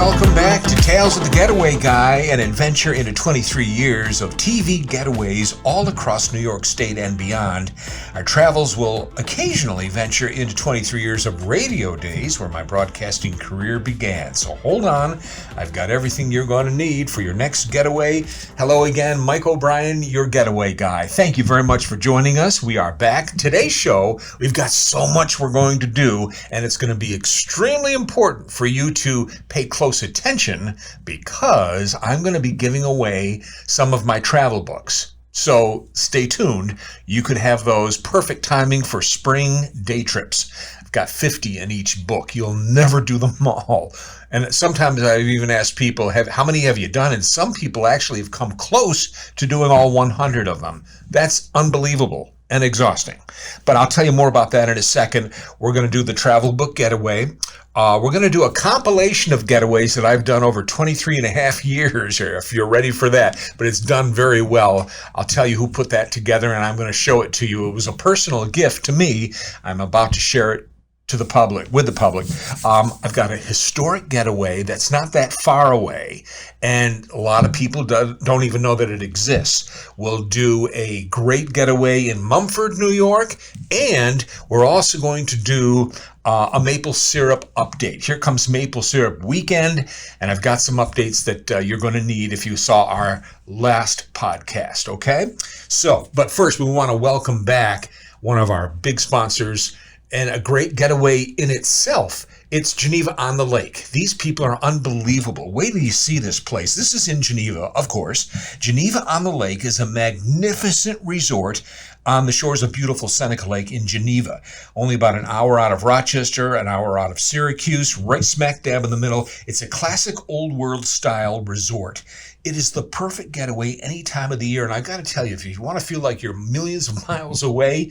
Welcome back to Tales of the Getaway Guy, an adventure into 23 years of TV getaways all across New York State and beyond. Our travels will occasionally venture into 23 years of radio days where my broadcasting career began. So hold on, I've got everything you're going to need for your next getaway. Hello again, Mike O'Brien, your Getaway Guy. Thank you very much for joining us. We are back. Today's show, we've got so much we're going to do, and it's going to be extremely important for you to pay close attention because I'm going to be giving away some of my travel books. So stay tuned. You could have those. Perfect timing for spring day trips. I've got 50 in each book. You'll never do them all. And sometimes I've even asked people, how many have you done? And some people actually have come close to doing all 100 of them. That's unbelievable and exhausting. But I'll tell you more about that in a second. We're going to do the travel book getaway. We're going to do a compilation of getaways that I've done over 23 and a half years, if you're ready for that. But it's done very well. I'll tell you who put that together, and I'm going to show it to you. It was a personal gift to me. I'm about to share it to the public, with the public. I've got a historic getaway that's not that far away, and a lot of people don't even know that it exists. We'll do a great getaway in Mumford, New York, and we're also going to do a maple syrup update. Here comes Maple Syrup Weekend, and I've got some updates that you're going to need if you saw our last podcast, okay? So, but first we want to welcome back one of our big sponsors, and a great getaway in itself. It's Geneva on the Lake. These people are unbelievable. Wait till you see this place. This is in Geneva, of course. Geneva on the Lake is a magnificent resort on the shores of beautiful Seneca Lake in Geneva. Only about an hour out of Rochester, an hour out of Syracuse, right smack dab in the middle. It's a classic old world style resort. It is the perfect getaway any time of the year. And I've got to tell you, if you want to feel like you're millions of miles away,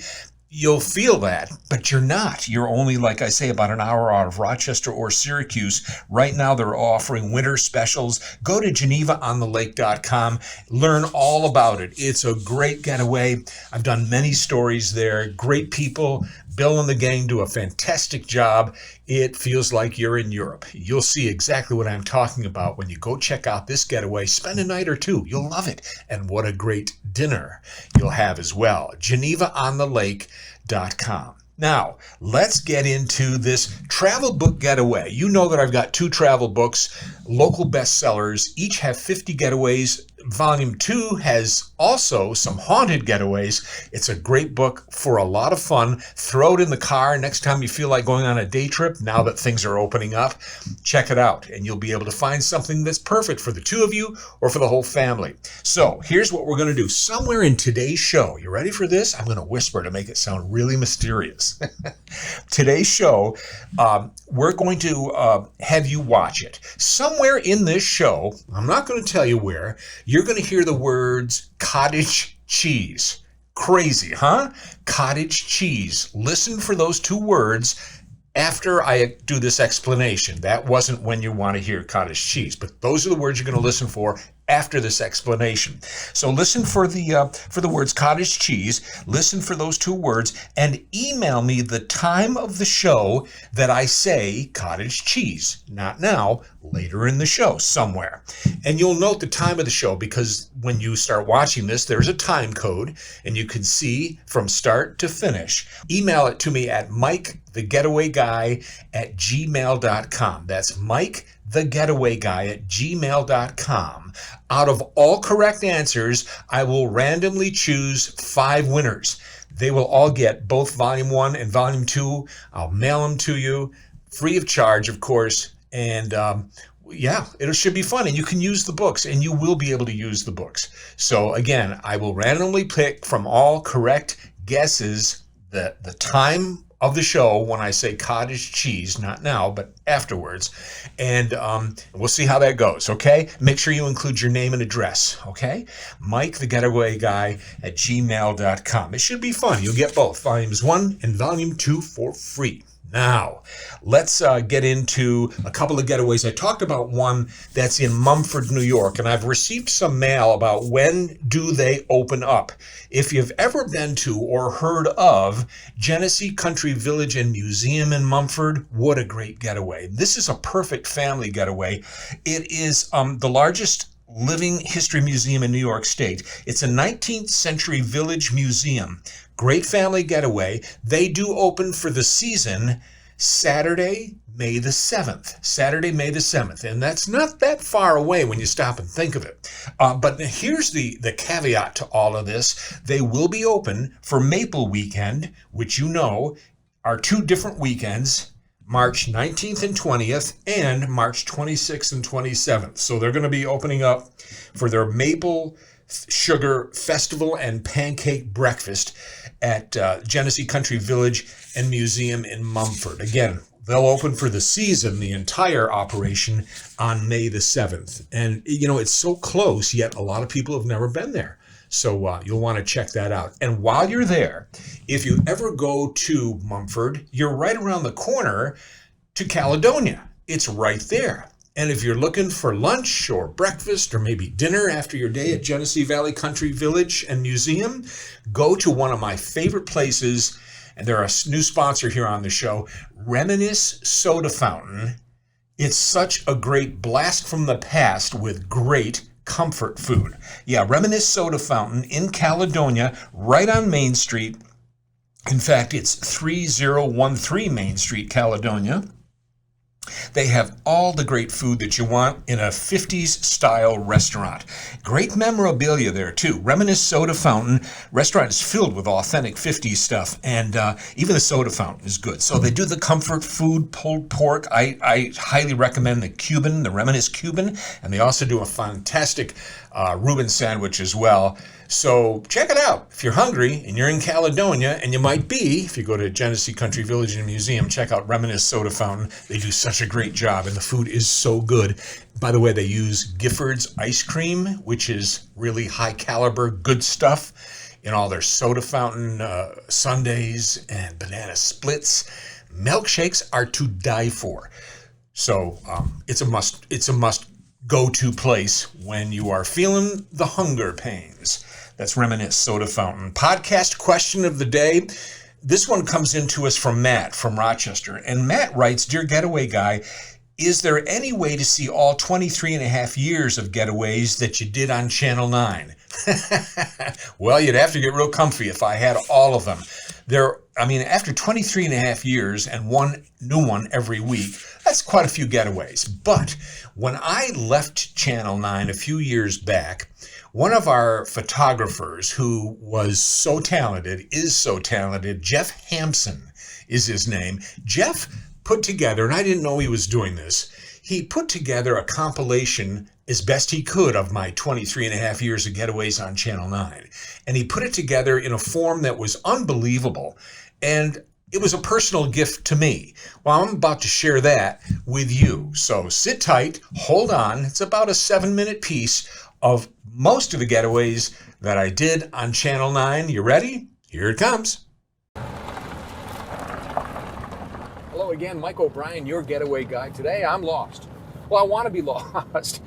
you'll feel that, but you're not. You're only, like I say, about an hour out of Rochester or Syracuse. Right now, they're offering winter specials. Go to GenevaOnTheLake.com. Learn all about it. It's a great getaway. I've done many stories there. Great people. Bill and the gang do a fantastic job. It feels like you're in Europe. You'll see exactly what I'm talking about when you go check out this getaway. Spend a night or two. You'll love it. And what a great dinner you'll have as well. GenevaOnTheLake.com. Now, let's get into this travel book getaway. You know that I've got two travel books, local bestsellers. Each have 50 getaways. Volume 2 has also some haunted getaways. It's a great book for a lot of fun. Throw it in the car next time you feel like going on a day trip. Now that things are opening up, check it out, and you'll be able to find something that's perfect for the two of you or for the whole family. So here's what we're going to do. Somewhere in today's show, you ready for this? I'm going to whisper to make it sound really mysterious. Today's show, we're going to have you watch it. Somewhere in this show, I'm not going to tell you where, you're going to hear the words cottage cheese. Crazy, huh? Cottage cheese. Listen for those two words after I do this explanation. That wasn't when you want to hear cottage cheese, but those are the words you're going to listen for after this explanation. So listen for the words cottage cheese, listen for those two words, and email me the time of the show that I say cottage cheese. Not now, later in the show somewhere. And you'll note the time of the show because when you start watching this, there's a time code and you can see from start to finish. Email it to me at MikeTheGetawayGuy@gmail.com. That's MikeTheGetawayGuy@gmail.com. Out of all correct answers, I will randomly choose 5 winners. They will all get both Volume 1 and Volume 2. I'll mail them to you, free of charge, of course. And it should be fun. And you can use the books, and you will be able to use the books. So again, I will randomly pick from all correct guesses the time of the show when I say cottage cheese, not now, but afterwards. And we'll see how that goes, okay? Make sure you include your name and address, okay? MikeTheGetawayGuy@gmail.com. It should be fun. You'll get both Volumes 1 and Volume 2 for free. Now, let's get into a couple of getaways. I talked about one that's in Mumford, New York, and I've received some mail about when do they open up. If you've ever been to or heard of Genesee Country Village and Museum in Mumford, what a great getaway. This is a perfect family getaway. It is the largest living history museum in New York State. It's a 19th century village museum. Great family getaway. They do open for the season Saturday, May the 7th. Saturday, May the 7th. And that's not that far away when you stop and think of it. But here's the caveat to all of this. They will be open for Maple Weekend, which you know are 2 different weekends, March 19th and 20th and March 26th and 27th. So they're going to be opening up for their Maple Sugar Festival and Pancake Breakfast at Genesee Country Village and Museum in Mumford. Again, they'll open for the season, the entire operation, on May the 7th. And, you know, it's so close, yet a lot of people have never been there. So you'll want to check that out. And while you're there, if you ever go to Mumford, you're right around the corner to Caledonia. It's right there. And if you're looking for lunch or breakfast or maybe dinner after your day at Genesee Valley Country Village and Museum, go to one of my favorite places, and they're a new sponsor here on the show, Reminisce Soda Fountain. It's such a great blast from the past with great comfort food. Yeah, Reminisce Soda Fountain in Caledonia, right on Main Street. In fact, it's 3013 Main Street, Caledonia. They have all the great food that you want in a 50s style restaurant. Great memorabilia there too. Reminisce Soda Fountain restaurant is filled with authentic 50s stuff, and even the soda fountain is good. So they do the comfort food, pulled pork. I highly recommend the Reminisce Cuban, and they also do a fantastic Reuben sandwich as well. So check it out. If you're hungry and you're in Caledonia, and you might be, if you go to Genesee Country Village and Museum, check out Reminisce Soda Fountain. They do such a great job, and the food is so good. By the way, they use Gifford's ice cream, which is really high caliber, good stuff, in all their soda fountain sundaes and banana splits. Milkshakes are to die for. So it's a must go-to place when you are feeling the hunger pains. That's Reminisce Soda Fountain. Podcast question of the day. This one comes into us from Matt from Rochester. And Matt writes, Dear Getaway Guy, is there any way to see all 23 and a half years of Getaways that you did on Channel 9? Well, you'd have to get real comfy if I had all of them. After 23 and a half years and one new one every week, that's quite a few Getaways. But when I left Channel 9 a few years back, one of our photographers who is so talented, Jeff Hampson is his name. Jeff put together, and I didn't know he was doing this, he put together a compilation as best he could of my 23 and a half years of Getaways on Channel 9. And he put it together in a form that was unbelievable. And it was a personal gift to me. Well, I'm about to share that with you. So sit tight, hold on. It's about a 7-minute piece of most of the Getaways that I did on Channel 9. You ready? Here it comes. Hello again, Mike O'Brien, your Getaway Guy. Today I'm lost. Well, I want to be lost.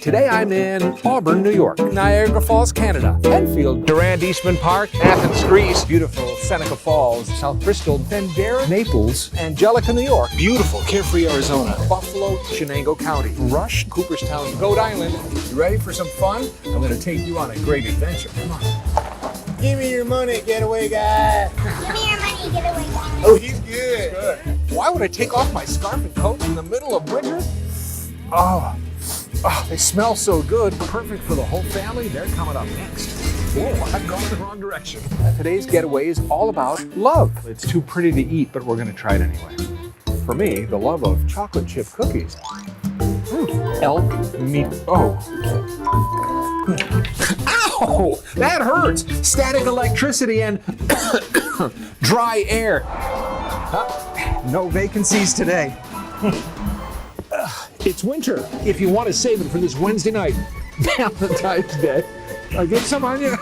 Today I'm in Auburn, New York, Niagara Falls, Canada, Enfield, Durand, Eastman Park, Athens, Greece, beautiful Seneca Falls, South Bristol, Bandera, Naples, Angelica, New York, beautiful Carefree, Arizona, Buffalo, Chenango County, Rush, Cooperstown, Goat Island. You ready for some fun? I'm going to take you on a great adventure. Come on. Give me your money, Getaway Guy. Give me your money, Getaway Guy. Oh, he's good. Why would I take off my scarf and coat in the middle of winter? Oh, they smell so good. Perfect for the whole family. They're coming up next. Whoa, I'm going in the wrong direction. Today's getaway is all about love. It's too pretty to eat, but we're going to try it anyway. For me, the love of chocolate chip cookies. Ow! That hurts! Static electricity and dry air. No vacancies today. It's winter. If you want to save it for this Wednesday night, Valentine's Day, I get some on you.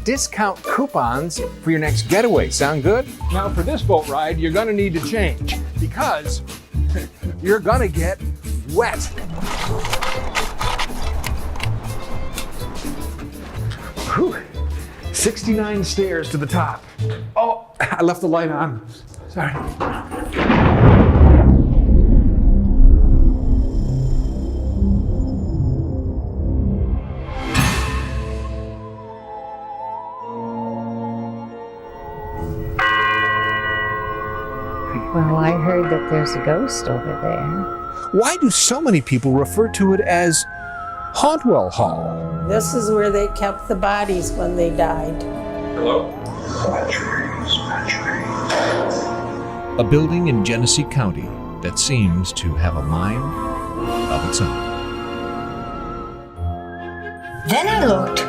Discount coupons for your next getaway. Sound good? Now for this boat ride, you're gonna need to change because you're gonna get wet. Whew. 69 stairs to the top. Oh, I left the light on. Sorry. Well, I heard that there's a ghost over there. Why do so many people refer to it as Hauntwell Hall? This is where they kept the bodies when they died. Hello? A building in Genesee County that seems to have a mind of its own. Then I looked,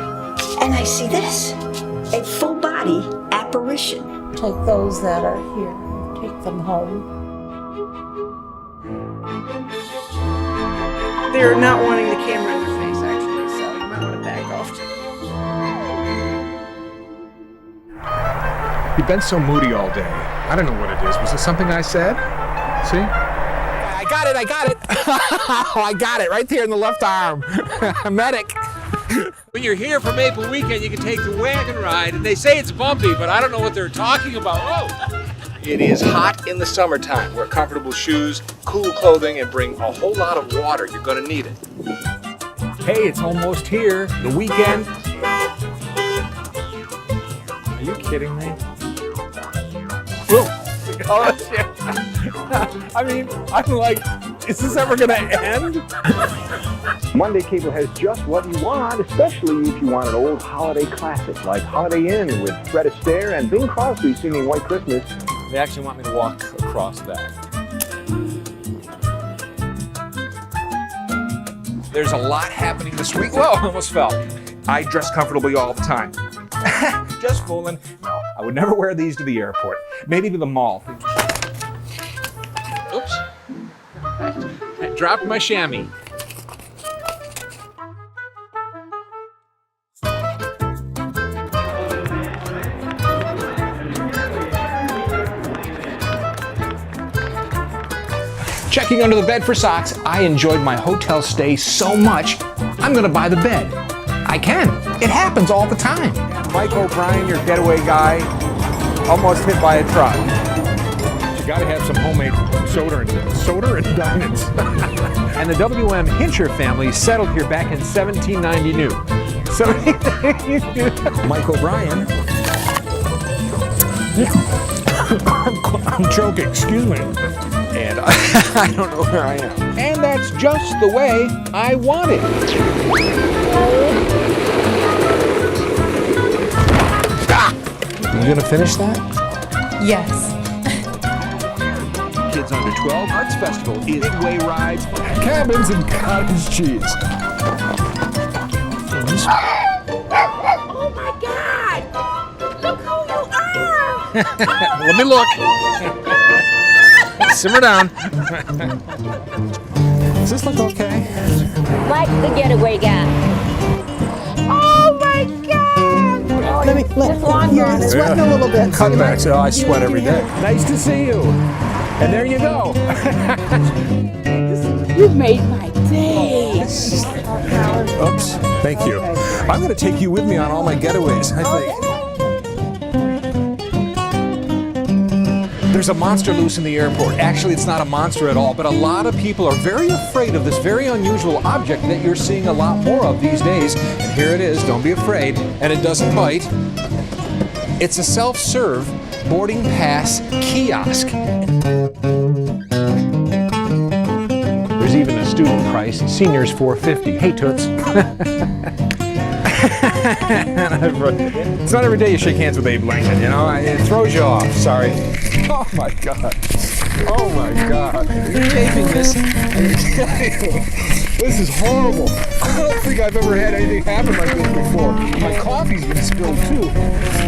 and I see this, a full body apparition. Take those that are here, take them home. They're not wanting the camera in their face, actually, so you might want to back off. You've been so moody all day. I don't know what it is. Was it something I said? See? I got it. I got it right there in the left arm. Medic. When you're here for Maple Weekend, you can take the wagon ride, and they say it's bumpy, but I don't know what they're talking about. Oh! It is hot in the summertime. Wear comfortable shoes, cool clothing, and bring a whole lot of water. You're gonna need it. Hey, it's almost here. The weekend. Are you kidding me? Oh, shit. I mean, I'm like, is this ever gonna end? Monday Cable has just what you want, especially if you want an old holiday classic like Holiday Inn with Fred Astaire and Bing Crosby singing White Christmas. They actually want me to walk across that. There's a lot happening this week. Whoa, I almost fell. I dress comfortably all the time. Just fooling. No, I would never wear these to the airport. Maybe to the mall. Oops. I dropped my chamois. Checking under the bed for socks. I enjoyed my hotel stay so much, I'm gonna buy the bed. I can. It happens all the time. Mike O'Brien, your getaway guy, almost hit by a truck. You gotta have some homemade soda and diamonds. And the W.M. Hincher family settled here back in 1792. Mike O'Brien. I'm choking, excuse me. And I don't know where I am. And that's just the way I want it. You gonna finish that? Yes. Kids under 12 Arts Festival is midway rides, cabins, and cottage cheese. Oh my God! Look who you are! Let me look. Simmer down. Does this look okay? Like the Getaway Guy. Oh my God! Just longer on it. Sweating a little bit. Cutbacks. Oh, I sweat every day. Nice to see you. And there you go. You made my day. Oops. Thank you. I'm going to take you with me on all my getaways, I think. There's a monster loose in the airport. Actually, it's not a monster at all, but a lot of people are very afraid of this very unusual object that you're seeing a lot more of these days. And here it is, don't be afraid, and it doesn't bite. It's a self-serve boarding pass kiosk. There's even a student price, seniors $4.50. Hey, Toots. It's not every day you shake hands with Abe Lincoln, you know? It throws you off, sorry. Oh my God. Oh my God. You're taping this. This is horrible. I don't think I've ever had anything happen like this before. My coffee's been spilled too.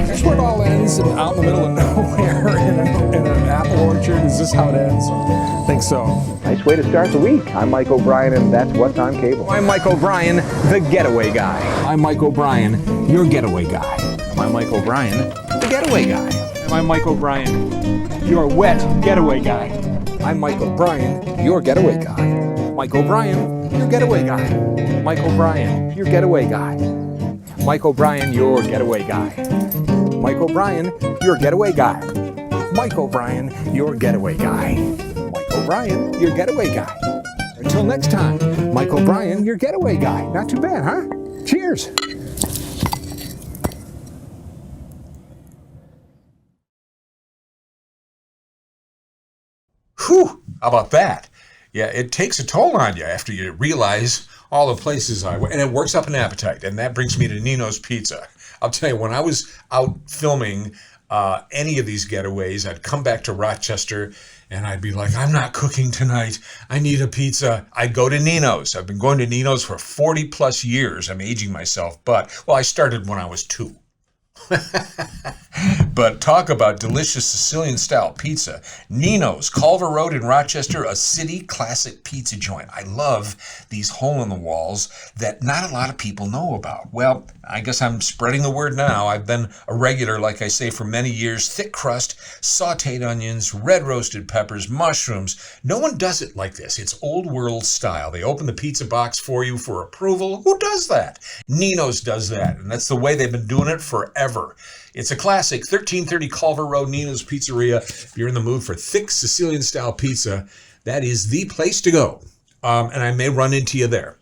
This is where it all ends, out in the middle of nowhere in an apple orchard. Is this how it ends? I think so. Nice way to start the week. I'm Mike O'Brien, and that's What's on Cable. I'm Mike O'Brien, the Getaway Guy. I'm Mike O'Brien, your Getaway Guy. I'm Mike O'Brien, the Getaway Guy. And I'm Mike O'Brien, your wet Getaway Guy. I'm Mike O'Brien, your Getaway Guy. Mike O'Brien, your Getaway Guy. Mike O'Brien, your Getaway Guy. Mike O'Brien, your Getaway Guy. Mike O'Brien, your Getaway Guy. Mike O'Brien, your Getaway Guy. Mike O'Brien, your Getaway Guy. Until next time, Mike O'Brien, your Getaway Guy. Not too bad, huh? Cheers. Whew, how about that? Yeah, it takes a toll on you after you realize all the places I went, and it works up an appetite. And that brings me to Nino's Pizza. I'll tell you, when I was out filming any of these getaways, I'd come back to Rochester and I'd be like, I'm not cooking tonight. I need a pizza. I'd go to Nino's. I've been going to Nino's for 40 plus years. I'm aging myself, but, well, I started when I was 2. But talk about delicious Sicilian-style pizza. Nino's, Culver Road in Rochester, a city classic pizza joint. I love these hole-in-the-walls that not a lot of people know about. Well, I guess I'm spreading the word now. I've been a regular, like I say, for many years. Thick crust, sautéed onions, red roasted peppers, mushrooms. No one does it like this. It's old world style. They open the pizza box for you for approval. Who does that? Nino's does that, and that's the way they've been doing it forever. It's a classic, 1330 Culver Road, Nino's Pizzeria. If you're in the mood for thick Sicilian-style pizza, that is the place to go. And I may run into you there.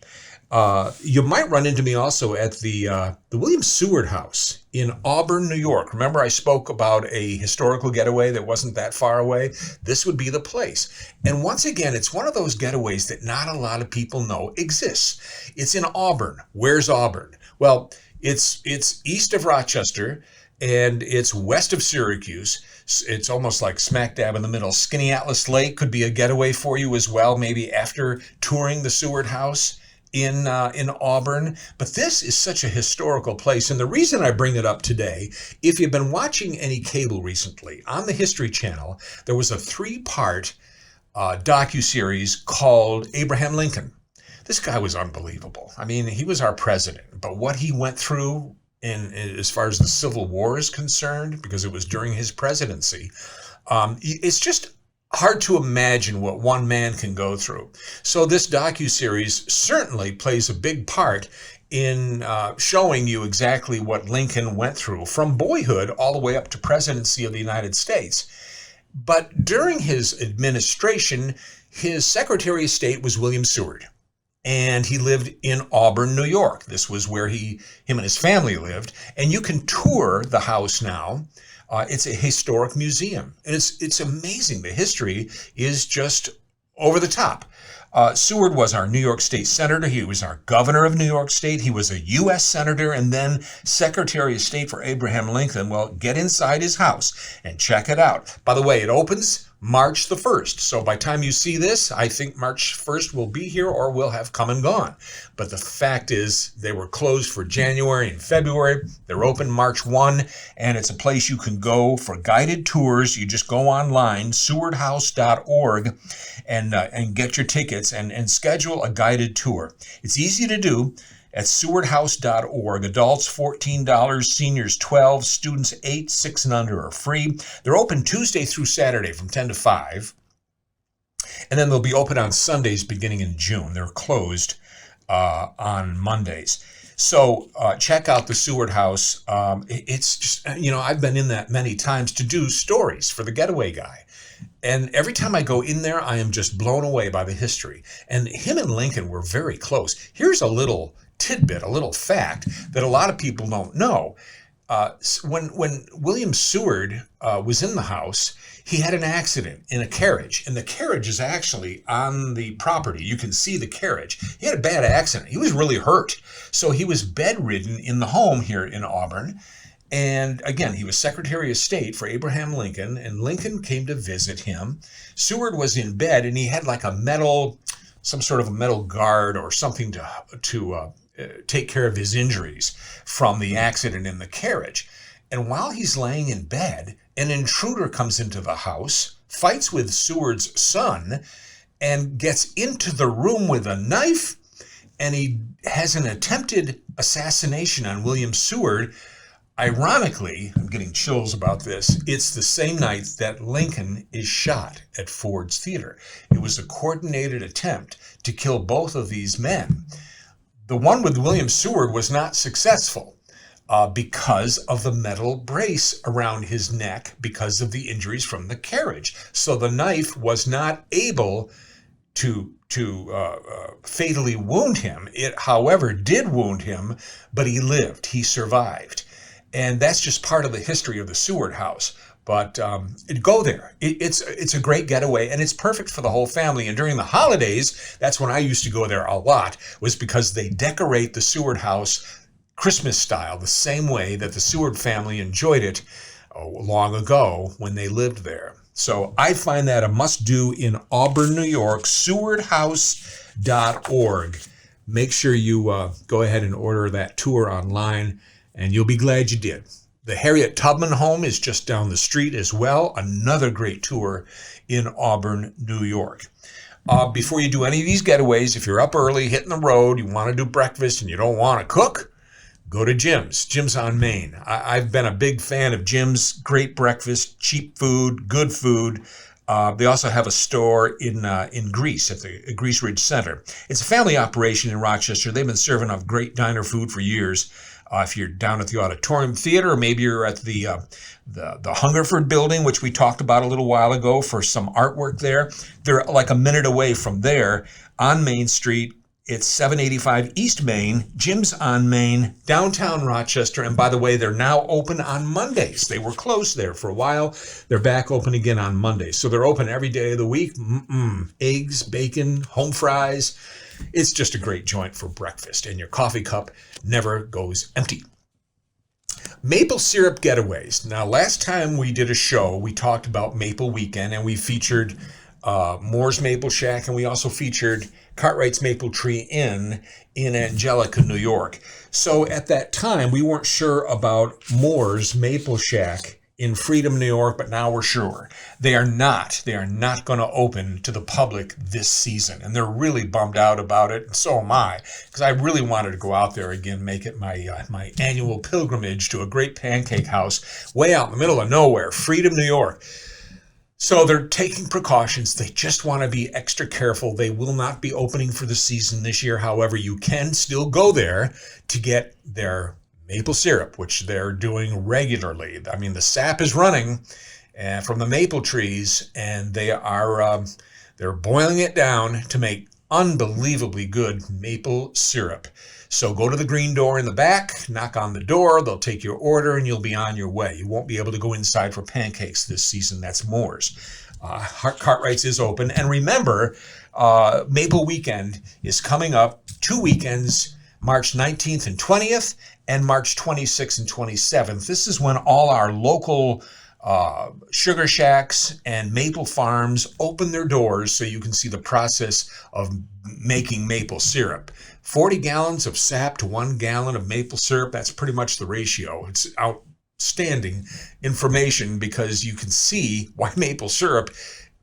You might run into me also at the William Seward House in Auburn, New York. Remember I spoke about a historical getaway that wasn't that far away? This would be the place. And once again, it's one of those getaways that not a lot of people know exists. It's in Auburn. Where's Auburn? Well, it's east of Rochester, and it's west of Syracuse. It's almost like smack dab in the middle. Skinny Atlas Lake could be a getaway for you as well, maybe after touring the Seward House in Auburn. But this is such a historical place, and the reason I bring it up today, if you've been watching any cable recently, on the History Channel, there was a 3-part docuseries called Abraham Lincoln. This guy was unbelievable. I mean, he was our president, but what he went through as far as the Civil War is concerned, because it was during his presidency, it's just hard to imagine what one man can go through. So this docuseries certainly plays a big part in showing you exactly what Lincoln went through from boyhood all the way up to presidency of the United States. But during his administration, his Secretary of State was William Seward. And he lived in Auburn, New York. This was where him and his family lived. And you can tour the house now. It's a historic museum. And it's amazing. The history is just over the top. Seward was our New York State Senator. He was our governor of New York State. He was a U.S. Senator and then Secretary of State for Abraham Lincoln. Well, get inside his house and check it out. By the way, it opens March the 1st. So by the time you see this, I think March 1st will be here or will have come and gone. But the fact is they were closed for January and February. They're open March 1, and it's a place you can go for guided tours. You just go online, sewardhouse.org, and get your tickets and schedule a guided tour. It's easy to do. At sewardhouse.org. Adults $14, seniors $12, students 8, 6 and under are free. They're open Tuesday through Saturday from 10 to 5. And then they'll be open on Sundays beginning in June. They're closed on Mondays. So check out the Seward House. It's just, I've been in that many times to do stories for the Getaway Guy. And every time I go in there, I am just blown away by the history. And him and Lincoln were very close. Here's a little tidbit, a little fact that a lot of people don't know. When William Seward was in the house, he had an accident in a carriage, and the carriage is actually on the property. You can see the carriage. He had a bad accident. He was really hurt. So he was bedridden in the home here in Auburn. And again, he was Secretary of State for Abraham Lincoln, and Lincoln came to visit him. Seward was in bed, and he had like some sort of a metal guard or something to take care of his injuries from the accident in the carriage. And while he's laying in bed, an intruder comes into the house fights with Seward's son and gets into the room with a knife, and he has an attempted assassination on William Seward. Ironically, I'm getting chills about this, it's the same night that Lincoln is shot at Ford's Theater. It was a coordinated attempt to kill both of these men. The one with William Seward was not successful because of the metal brace around his neck because of the injuries from the carriage. So the knife was not able to fatally wound him. It, however, did wound him, but he lived. He survived. And that's just part of the history of the Seward House. But go there. It's a great getaway, and it's perfect for the whole family. And during the holidays, that's when I used to go there a lot, was because they decorate the Seward House Christmas style, the same way that the Seward family enjoyed it long ago when they lived there. So I find that a must-do in Auburn, New York, sewardhouse.org. Make sure you go ahead and order that tour online, and you'll be glad you did. The Harriet Tubman home is just down the street as well. Another great tour in Auburn, New York. Before you do any of these getaways, if you're up early, hitting the road, you want to do breakfast and you don't want to cook, go to Jim's. Jim's on Main. I've been a big fan of Jim's. Great breakfast, cheap food, good food. They also have a store in Greece at the Greece Ridge Center. It's a family operation in Rochester. They've been serving up great diner food for years. If you're down at the Auditorium Theater, or maybe you're at the Hungerford building, which we talked about a little while ago for some artwork there, they're like a minute away from there on Main Street. It's 785 East Main, Jim's on Main, downtown Rochester. And by the way, they're now open on Mondays. They were closed there for a while. They're back open again on Mondays. So they're open every day of the week. Eggs, bacon, home fries. It's just a great joint for breakfast, and your coffee cup never goes empty. Maple syrup getaways. Now, last time we did a show, we talked about Maple Weekend, and we featured Moore's Maple Shack, and we also featured Cartwright's Maple Tree Inn in Angelica, New York. So at that time, we weren't sure about Moore's Maple Shack in Freedom, New York, but now we're sure. They are not going to open to the public this season, and they're really bummed out about it, and so am I, because I really wanted to go out there again, make it my annual pilgrimage to a great pancake house way out in the middle of nowhere, Freedom, New York. So they're taking precautions. They just want to be extra careful. They will not be opening for the season this year. However, you can still go there to get their maple syrup, which they're doing regularly. I mean, the sap is running from the maple trees, and they're boiling it down to make unbelievably good maple syrup. So go to the green door in the back, knock on the door, they'll take your order, and you'll be on your way. You won't be able to go inside for pancakes this season. That's Moore's. Cartwright's is open. And remember, Maple Weekend is coming up 2 weekends, March 19th and 20th, and March 26th and 27th. This is when all our local sugar shacks and maple farms open their doors so you can see the process of making maple syrup. 40 gallons of sap to 1 gallon of maple syrup, that's pretty much the ratio. It's outstanding information because you can see why maple syrup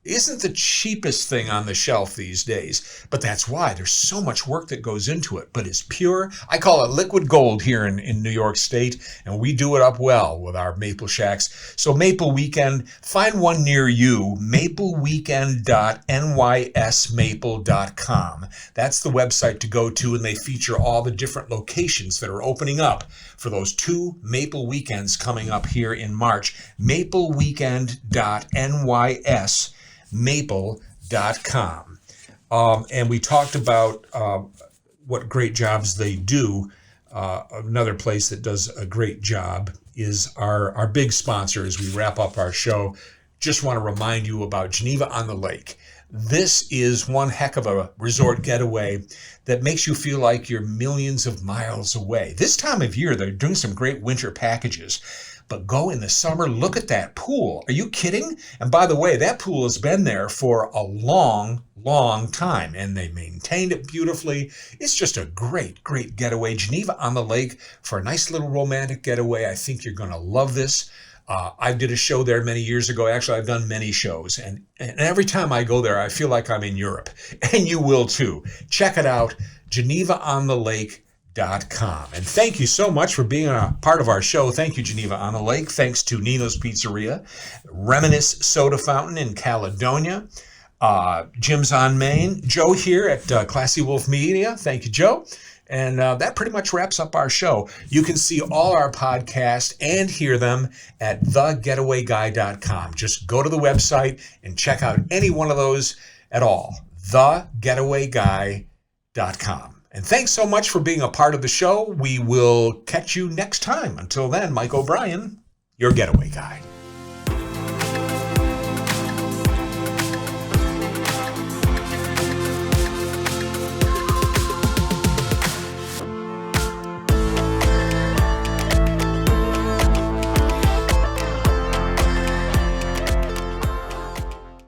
isn't the cheapest thing on the shelf these days, but that's why there's so much work that goes into it. But it's pure. I call it liquid gold here in New York State, and we do it up well with our Maple Shacks. So Maple Weekend, find one near you, mapleweekend.nysmaple.com. That's the website to go to, and they feature all the different locations that are opening up for those 2 Maple Weekends coming up here in March. mapleweekend.nysmaple.com. And we talked about what great jobs they do. Another place that does a great job is our big sponsor as we wrap up our show. Just want to remind you about Geneva on the Lake. This is one heck of a resort getaway that makes you feel like you're millions of miles away. This time of year, they're doing some great winter packages. But go in the summer, look at that pool. Are you kidding? And by the way, that pool has been there for a long, long time, and they maintained it beautifully. It's just a great, great getaway. Geneva on the Lake for a nice little romantic getaway. I think you're going to love this. I did a show there many years ago. Actually, I've done many shows. And every time I go there, I feel like I'm in Europe. And you will too. Check it out, GenevaOnTheLake.com. And thank you so much for being a part of our show. Thank you, Geneva on the Lake. Thanks to Nino's Pizzeria, Reminisce Soda Fountain in Caledonia, Jim's on Main, Joe here at Classy Wolf Media. Thank you, Joe. And that pretty much wraps up our show. You can see all our podcasts and hear them at thegetawayguy.com. Just go to the website and check out any one of those at all. Thegetawayguy.com. And thanks so much for being a part of the show. We will catch you next time. Until then, Mike O'Brien, your Getaway Guy.